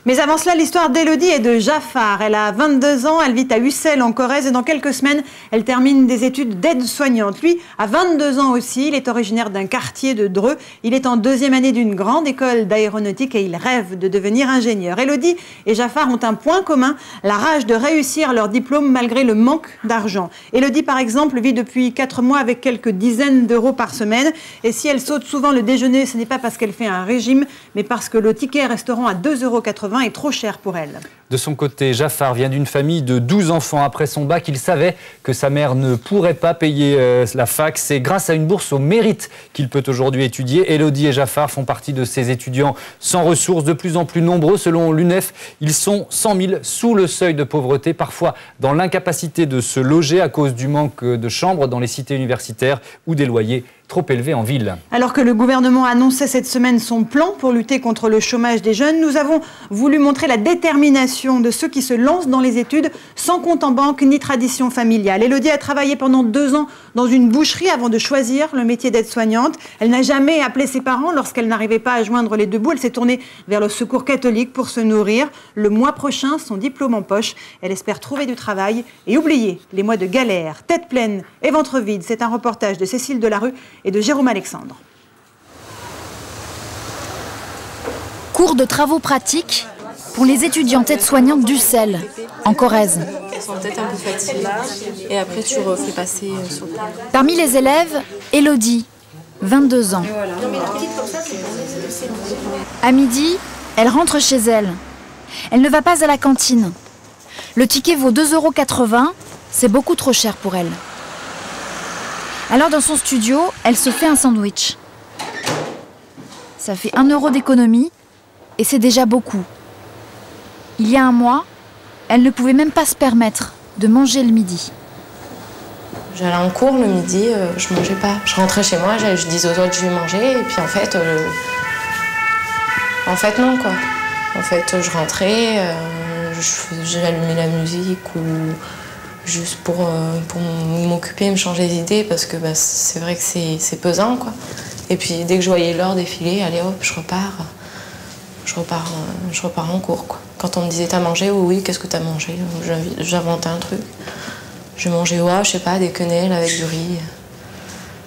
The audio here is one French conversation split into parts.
Mais avant cela, l'histoire d'Élodie et de Jafar. Elle a 22 ans, elle vit à Ussel en Corrèze et dans quelques semaines, elle termine des études d'aide-soignante. Lui, à 22 ans aussi, il est originaire d'un quartier de Dreux. Il est en deuxième année d'une grande école d'aéronautique et il rêve de devenir ingénieur. Élodie et Jafar ont un point commun, la rage de réussir leur diplôme malgré le manque d'argent. Élodie, par exemple, vit depuis 4 mois avec quelques dizaines d'euros par semaine. Et si elle saute souvent le déjeuner, ce n'est pas parce qu'elle fait un régime, mais parce que le ticket restaurant à 2,80 € est trop cher pour elle. De son côté, Jafar vient d'une famille de 12 enfants. Après son bac, il savait que sa mère ne pourrait pas payer la fac. C'est grâce à une bourse au mérite qu'il peut aujourd'hui étudier. Élodie et Jafar font partie de ces étudiants sans ressources, de plus en plus nombreux. Selon l'UNEF, ils sont 100 000 sous le seuil de pauvreté, parfois dans l'incapacité de se loger à cause du manque de chambres dans les cités universitaires ou des loyers trop élevés en ville. Alors que le gouvernement a annoncé cette semaine son plan pour lutter contre le chômage des jeunes, nous avons voulu montrer la détermination de ceux qui se lancent dans les études sans compte en banque ni tradition familiale. Élodie a travaillé pendant 2 ans dans une boucherie avant de choisir le métier d'aide-soignante. Elle n'a jamais appelé ses parents lorsqu'elle n'arrivait pas à joindre les deux bouts. Elle s'est tournée vers le Secours catholique pour se nourrir. Le mois prochain, son diplôme en poche. Elle espère trouver du travail et oublier les mois de galère. Tête pleine et ventre vide. C'est un reportage de Cécile Delarue et de Jérôme Alexandre. Cours de travaux pratiques pour les étudiantes aides-soignantes d'Ussel, en Corrèze. Elles sont peut-être un peu fatiguées et après tu refais passer sur le plan. Parmi les élèves, Élodie, 22 ans. À midi, elle rentre chez elle. Elle ne va pas à la cantine. Le ticket vaut 2,80 €, c'est beaucoup trop cher pour elle. Alors dans son studio, elle se fait un sandwich. Ça fait 1 € d'économie et c'est déjà beaucoup. Il y a un mois, elle ne pouvait même pas se permettre de manger le midi. J'allais en cours le midi, je mangeais pas. Je rentrais chez moi, je disais aux autres je vais manger et puis en fait non quoi. En fait je rentrais, j'allumais la musique ou juste pour m'occuper, me changer les idées parce que c'est vrai que c'est pesant quoi. Et puis dès que je voyais l'heure défiler, allez hop, je repars en cours quoi. Quand on me disait t'as mangé, oui, qu'est-ce que t'as mangé? J'inventais un truc. Je mangeais je sais pas, des quenelles avec du riz.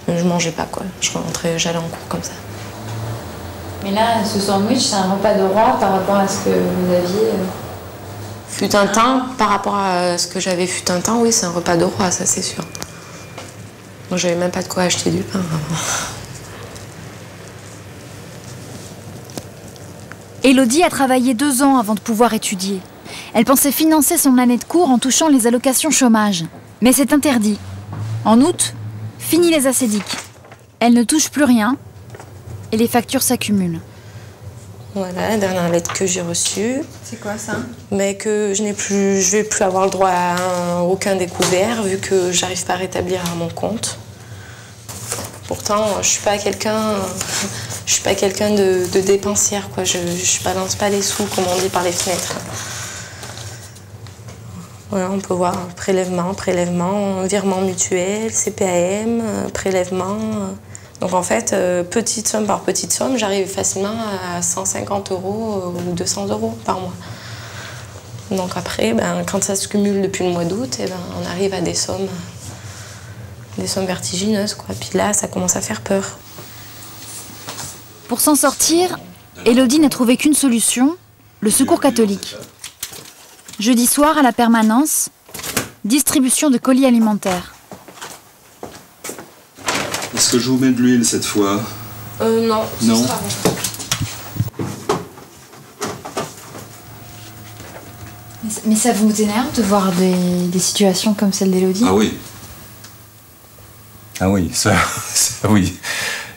Mais je mangeais pas quoi. Je rentrais, j'allais en cours comme ça. Mais là, ce sandwich, c'est un repas de roi par rapport à ce que vous aviez. Fut un temps, par rapport à ce que j'avais fut un temps, oui, c'est un repas de roi, ça c'est sûr. Moi, j'avais même pas de quoi acheter du pain. Élodie a travaillé 2 ans avant de pouvoir étudier. Elle pensait financer son année de cours en touchant les allocations chômage. Mais c'est interdit. En août, fini les acédiques. Elle ne touche plus rien et les factures s'accumulent. Voilà, la dernière lettre que j'ai reçue. C'est quoi ça? Mais que je vais plus avoir le droit à aucun découvert vu que j'arrive pas à rétablir à mon compte. Pourtant, je suis pas quelqu'un de dépensière quoi. Je balance pas les sous comme on dit par les fenêtres. Voilà, on peut voir prélèvement, virement mutuel, CPAM, prélèvement. Donc en fait, petite somme par petite somme, j'arrive facilement à 150 € ou 200 € par mois. Donc après, quand ça se cumule depuis le mois d'août, on arrive à des sommes vertigineuses, quoi. Puis là, ça commence à faire peur. Pour s'en sortir, Élodie n'a trouvé qu'une solution, le Secours catholique. Jeudi soir, à la permanence, distribution de colis alimentaires. Est-ce que je vous mets de l'huile cette fois? Non. Non. Ce sera bon. Mais ça vous énerve de voir des situations comme celle d'Élodie? Ah oui. Ah oui, ça oui.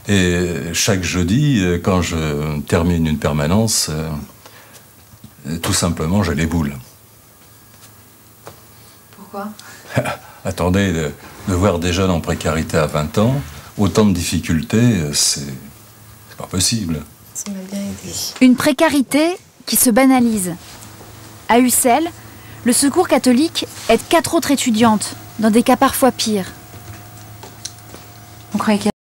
Et chaque jeudi, quand je termine une permanence, tout simplement, j'ai les boules. Pourquoi? Attendez, de voir des jeunes en précarité à 20 ans, autant de difficultés, c'est pas possible. Ça m'a bien aidé. Une précarité qui se banalise. À Ussel, le Secours catholique aide 4 autres étudiantes, dans des cas parfois pires. On croyait qu'elle